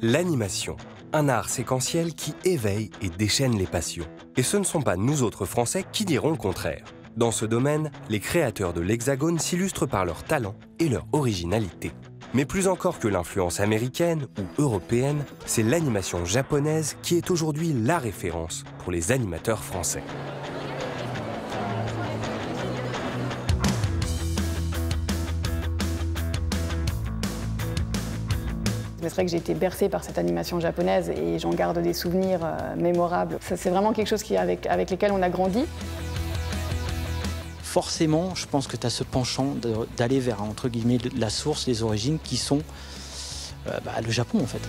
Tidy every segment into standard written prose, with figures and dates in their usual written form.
L'animation, un art séquentiel qui éveille et déchaîne les passions. Et ce ne sont pas nous autres Français qui diront le contraire. Dans ce domaine, les créateurs de l'Hexagone s'illustrent par leur talent et leur originalité. Mais plus encore que l'influence américaine ou européenne, c'est l'animation japonaise qui est aujourd'hui la référence pour les animateurs français. C'est vrai que j'ai été bercée par cette animation japonaise et j'en garde des souvenirs mémorables. C'est vraiment quelque chose avec lesquels on a grandi. Forcément, je pense que tu as ce penchant d'aller vers, entre guillemets, la source, les origines qui sont le Japon, en fait.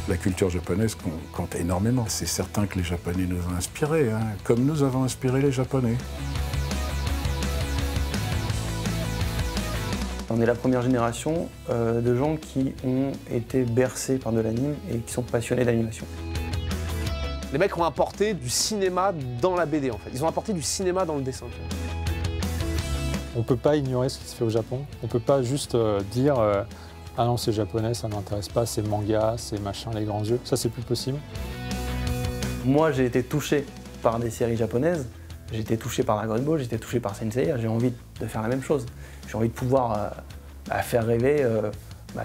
La culture japonaise compte énormément. C'est certain que les Japonais nous ont inspirés, hein, comme nous avons inspiré les Japonais. On est la première génération de gens qui ont été bercés par de l'anime et qui sont passionnés d'animation. Les mecs ont apporté du cinéma dans la BD en fait. Ils ont apporté du cinéma dans le dessin. On ne peut pas ignorer ce qui se fait au Japon. On ne peut pas juste dire ah non c'est japonais, ça ne m'intéresse pas, c'est manga, c'est machin, les grands yeux. Ça c'est plus possible. Moi j'ai été touché par des séries japonaises. J'ai été touché par Dragon Ball, j'ai été touché par Saint Seiya. J'ai envie de faire la même chose. J'ai envie de pouvoir faire rêver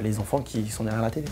les enfants qui sont derrière la télé.